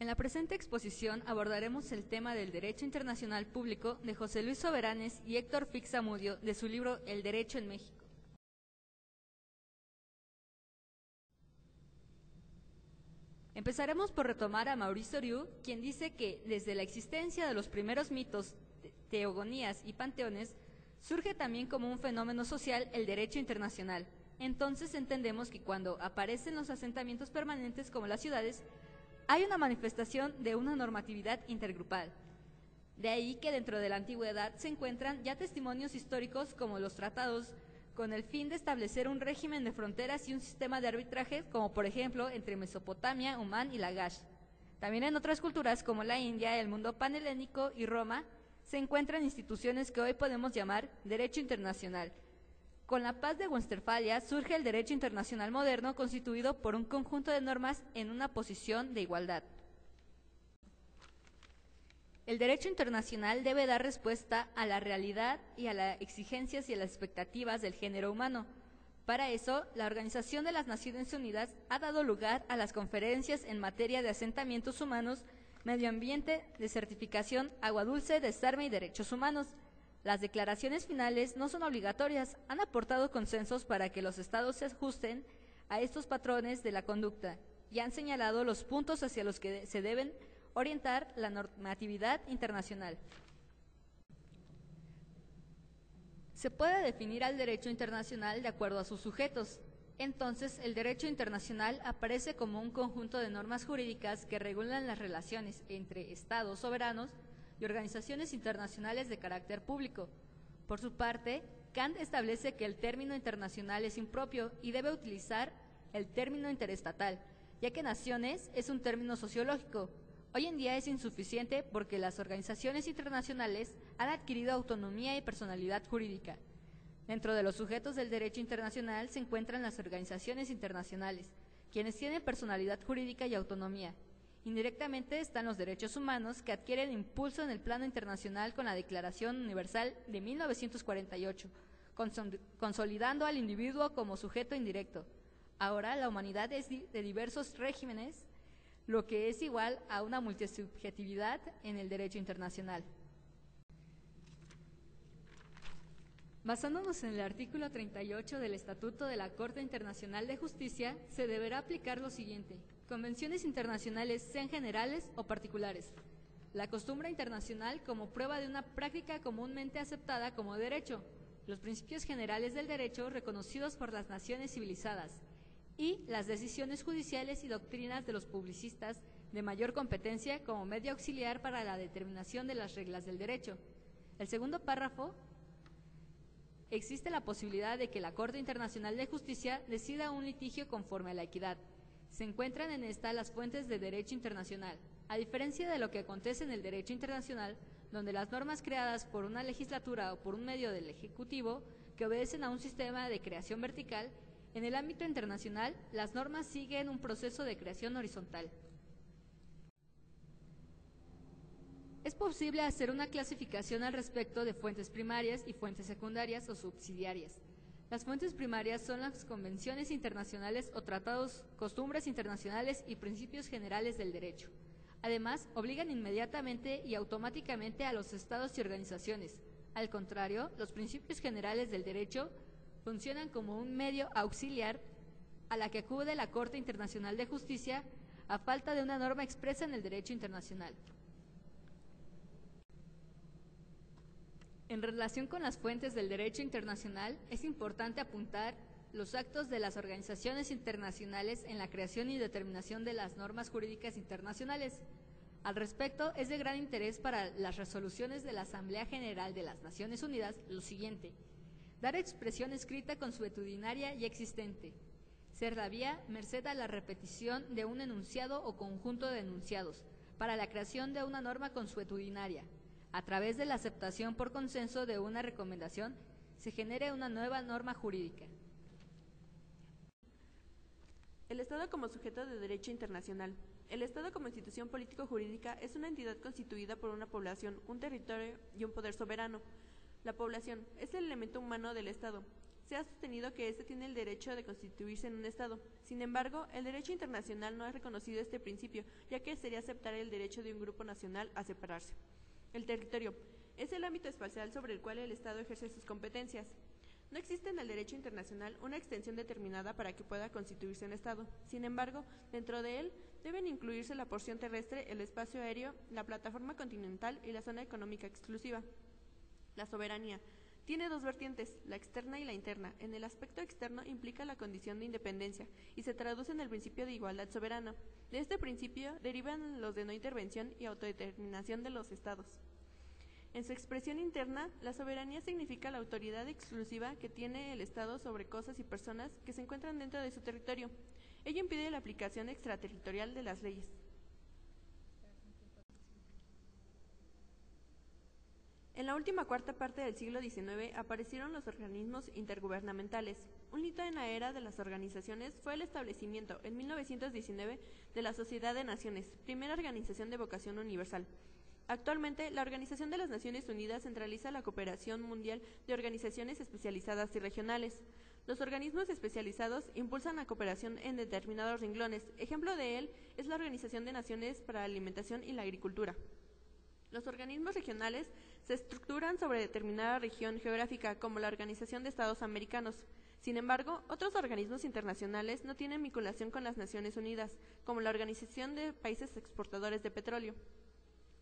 En la presente exposición abordaremos el tema del Derecho Internacional Público de José Luis Soberanes y Héctor Fix Zamudio de su libro El Derecho en México. Empezaremos por retomar a Maurice Horiu, quien dice que desde la existencia de los primeros mitos, teogonías y panteones, surge también como un fenómeno social el derecho internacional. Entonces entendemos que cuando aparecen los asentamientos permanentes como las ciudades, hay una manifestación de una normatividad intergrupal. De ahí que dentro de la antigüedad se encuentran ya testimonios históricos como los tratados, con el fin de establecer un régimen de fronteras y un sistema de arbitraje, como por ejemplo entre Mesopotamia, Umán y Lagash. También en otras culturas como la India, el mundo panhelénico y Roma, se encuentran instituciones que hoy podemos llamar derecho internacional. Con la paz de Westfalia surge el derecho internacional moderno constituido por un conjunto de normas en una posición de igualdad. El derecho internacional debe dar respuesta a la realidad y a las exigencias y a las expectativas del género humano. Para eso, la Organización de las Naciones Unidas ha dado lugar a las conferencias en materia de asentamientos humanos, medio ambiente, desertificación, agua dulce, desarme y derechos humanos. Las declaraciones finales no son obligatorias, han aportado consensos para que los estados se ajusten a estos patrones de la conducta y han señalado los puntos hacia los que se deben orientar la normatividad internacional. Se puede definir al derecho internacional de acuerdo a sus sujetos. Entonces, el derecho internacional aparece como un conjunto de normas jurídicas que regulan las relaciones entre estados soberanos y organizaciones internacionales de carácter público. Por su parte, Kant establece que el término internacional es impropio y debe utilizar el término interestatal, ya que naciones es un término sociológico. Hoy en día es insuficiente porque las organizaciones internacionales han adquirido autonomía y personalidad jurídica. Dentro de los sujetos del derecho internacional se encuentran las organizaciones internacionales, quienes tienen personalidad jurídica y autonomía. Indirectamente están los derechos humanos, que adquieren impulso en el plano internacional con la Declaración Universal de 1948, consolidando al individuo como sujeto indirecto. Ahora la humanidad es de diversos regímenes, lo que es igual a una multisubjetividad en el derecho internacional. Basándonos en el artículo 38 del Estatuto de la Corte Internacional de Justicia, se deberá aplicar lo siguiente: convenciones internacionales, sean generales o particulares. La costumbre internacional como prueba de una práctica comúnmente aceptada como derecho. Los principios generales del derecho reconocidos por las naciones civilizadas. Y las decisiones judiciales y doctrinas de los publicistas de mayor competencia como medio auxiliar para la determinación de las reglas del derecho. El segundo párrafo: existe la posibilidad de que la Corte Internacional de Justicia decida un litigio conforme a la equidad. Se encuentran en esta las fuentes de derecho internacional. A diferencia de lo que acontece en el derecho internacional, donde las normas creadas por una legislatura o por un medio del Ejecutivo, que obedecen a un sistema de creación vertical, en el ámbito internacional, las normas siguen un proceso de creación horizontal. Es posible hacer una clasificación al respecto de fuentes primarias y fuentes secundarias o subsidiarias. Las fuentes primarias son las convenciones internacionales o tratados, costumbres internacionales y principios generales del derecho. Además, obligan inmediatamente y automáticamente a los estados y organizaciones. Al contrario, los principios generales del derecho funcionan como un medio auxiliar a la que acude la Corte Internacional de Justicia a falta de una norma expresa en el derecho internacional. En relación con las fuentes del derecho internacional, es importante apuntar los actos de las organizaciones internacionales en la creación y determinación de las normas jurídicas internacionales. Al respecto, es de gran interés para las resoluciones de la Asamblea General de las Naciones Unidas lo siguiente: dar expresión escrita consuetudinaria y existente, ser la vía merced a la repetición de un enunciado o conjunto de enunciados, para la creación de una norma consuetudinaria. A través de la aceptación por consenso de una recomendación, se genere una nueva norma jurídica. El Estado como sujeto de derecho internacional. El Estado como institución político-jurídica es una entidad constituida por una población, un territorio y un poder soberano. La población es el elemento humano del Estado. se ha sostenido que éste tiene el derecho de constituirse en un Estado. Sin embargo, el derecho internacional no ha reconocido este principio, ya que sería aceptar el derecho de un grupo nacional a separarse. El territorio es el ámbito espacial sobre el cual el Estado ejerce sus competencias. No existe en el derecho internacional una extensión determinada para que pueda constituirse un Estado. Sin embargo, dentro de él deben incluirse la porción terrestre, el espacio aéreo, la plataforma continental y la zona económica exclusiva. La soberanía tiene dos vertientes, la externa y la interna. En el aspecto externo implica la condición de independencia y se traduce en el principio de igualdad soberana. De este principio derivan los de no intervención y autodeterminación de los Estados. En su expresión interna, la soberanía significa la autoridad exclusiva que tiene el Estado sobre cosas y personas que se encuentran dentro de su territorio. Ello impide la aplicación extraterritorial de las leyes. En la última cuarta parte del siglo XIX aparecieron los organismos intergubernamentales. Un hito en la era de las organizaciones fue el establecimiento, en 1919, de la Sociedad de Naciones, primera organización de vocación universal. Actualmente, la Organización de las Naciones Unidas centraliza la cooperación mundial de organizaciones especializadas y regionales. Los organismos especializados impulsan la cooperación en determinados renglones. Ejemplo de él es la Organización de Naciones para la Alimentación y la Agricultura. Los organismos regionales se estructuran sobre determinada región geográfica, como la Organización de Estados Americanos. Sin embargo, otros organismos internacionales no tienen vinculación con las Naciones Unidas, como la Organización de Países Exportadores de Petróleo.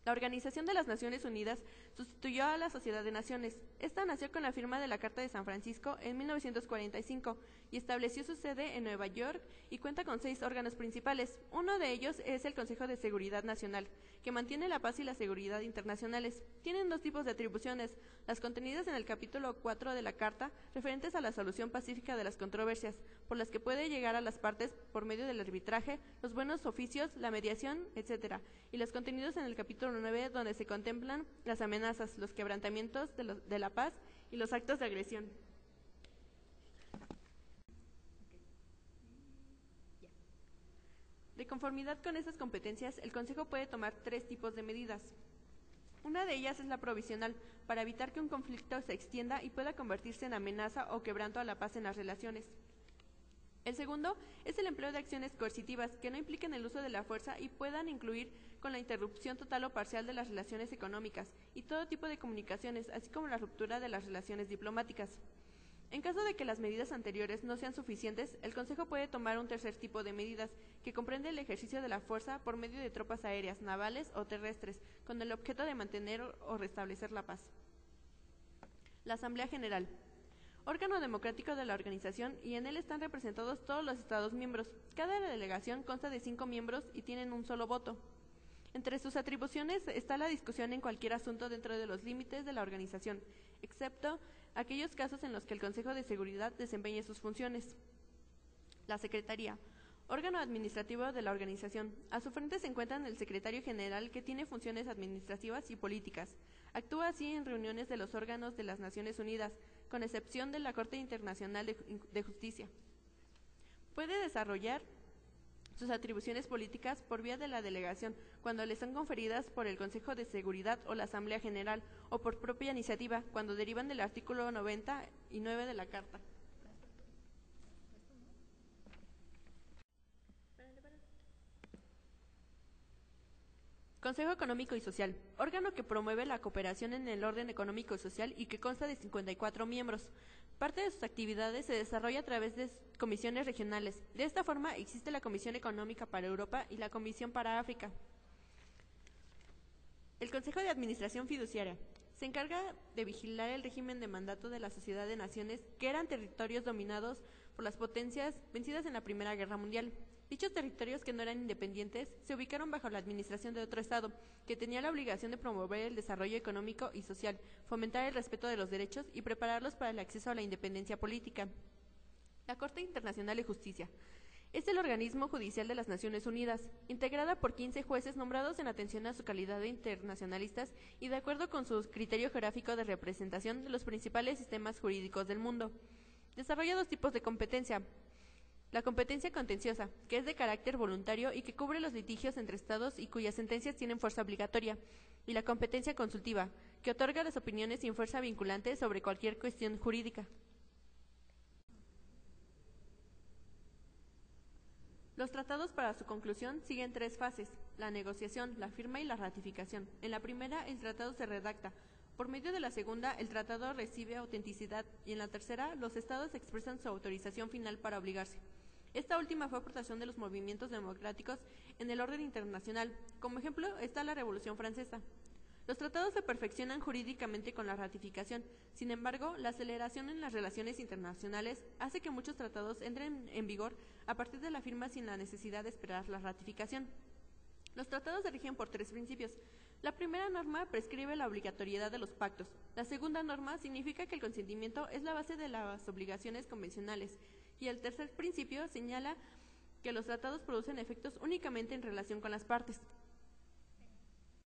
La Organización de las Naciones Unidas sustituyó a la Sociedad de Naciones. Esta nació con la firma de la Carta de San Francisco en 1945 y estableció su sede en Nueva York y cuenta con 6 órganos principales. Uno de ellos es el Consejo de Seguridad Nacional, que mantiene la paz y la seguridad internacionales. Tienen 2 tipos de atribuciones, las contenidas en el capítulo 4 de la Carta, referentes a la solución pacífica de las controversias, por las que puede llegar a las partes por medio del arbitraje, los buenos oficios, la mediación, etc., y los contenidos en el capítulo 9, donde se contemplan las amenazas, los quebrantamientos de la paz y los actos de agresión. De conformidad con estas competencias, el Consejo puede tomar 3 tipos de medidas. Una de ellas es la provisional, para evitar que un conflicto se extienda y pueda convertirse en amenaza o quebranto a la paz en las relaciones. El segundo es el empleo de acciones coercitivas que no impliquen el uso de la fuerza y puedan incluir con la interrupción total o parcial de las relaciones económicas y todo tipo de comunicaciones, así como la ruptura de las relaciones diplomáticas. En caso de que las medidas anteriores no sean suficientes, el Consejo puede tomar un tercer tipo de medidas, que comprende el ejercicio de la fuerza por medio de tropas aéreas, navales o terrestres, con el objeto de mantener o restablecer la paz. La Asamblea General. Órgano democrático de la organización, y en él están representados todos los Estados miembros. Cada delegación consta de 5 miembros y tienen un solo voto. Entre sus atribuciones está la discusión en cualquier asunto dentro de los límites de la organización, excepto aquellos casos en los que el Consejo de Seguridad desempeñe sus funciones. La Secretaría. Órgano administrativo de la organización. A su frente se encuentra el Secretario General, que tiene funciones administrativas y políticas. Actúa así en reuniones de los órganos de las Naciones Unidas, con excepción de la Corte Internacional de Justicia. Puede desarrollar sus atribuciones políticas por vía de la delegación, cuando le son conferidas por el Consejo de Seguridad o la Asamblea General, o por propia iniciativa, cuando derivan del artículo 99 de la Carta. Consejo Económico y Social, órgano que promueve la cooperación en el orden económico y social y que consta de 54 miembros. Parte de sus actividades se desarrolla a través de comisiones regionales. De esta forma existe la Comisión Económica para Europa y la Comisión para África. El Consejo de Administración Fiduciaria se encarga de vigilar el régimen de mandato de la Sociedad de Naciones, que eran territorios dominados por las potencias vencidas en la Primera Guerra Mundial. Dichos territorios, que no eran independientes, se ubicaron bajo la administración de otro Estado, que tenía la obligación de promover el desarrollo económico y social, fomentar el respeto de los derechos y prepararlos para el acceso a la independencia política. La Corte Internacional de Justicia es el organismo judicial de las Naciones Unidas, integrada por 15 jueces nombrados en atención a su calidad de internacionalistas y de acuerdo con su criterio geográfico de representación de los principales sistemas jurídicos del mundo. Desarrolla 2 tipos de competencia. La competencia contenciosa, que es de carácter voluntario y que cubre los litigios entre estados y cuyas sentencias tienen fuerza obligatoria, y la competencia consultiva, que otorga las opiniones sin fuerza vinculante sobre cualquier cuestión jurídica. Los tratados para su conclusión siguen 3 fases: la negociación, la firma y la ratificación. En la primera, el tratado se redacta. Por medio de la segunda, el tratado recibe autenticidad y en la tercera, los estados expresan su autorización final para obligarse. Esta última fue aportación de los movimientos democráticos en el orden internacional. Como ejemplo está la Revolución Francesa. Los tratados se perfeccionan jurídicamente con la ratificación. Sin embargo, la aceleración en las relaciones internacionales hace que muchos tratados entren en vigor a partir de la firma sin la necesidad de esperar la ratificación. Los tratados se rigen por 3 principios. La primera norma prescribe la obligatoriedad de los pactos. La segunda norma significa que el consentimiento es la base de las obligaciones convencionales. Y el tercer principio señala que los tratados producen efectos únicamente en relación con las partes.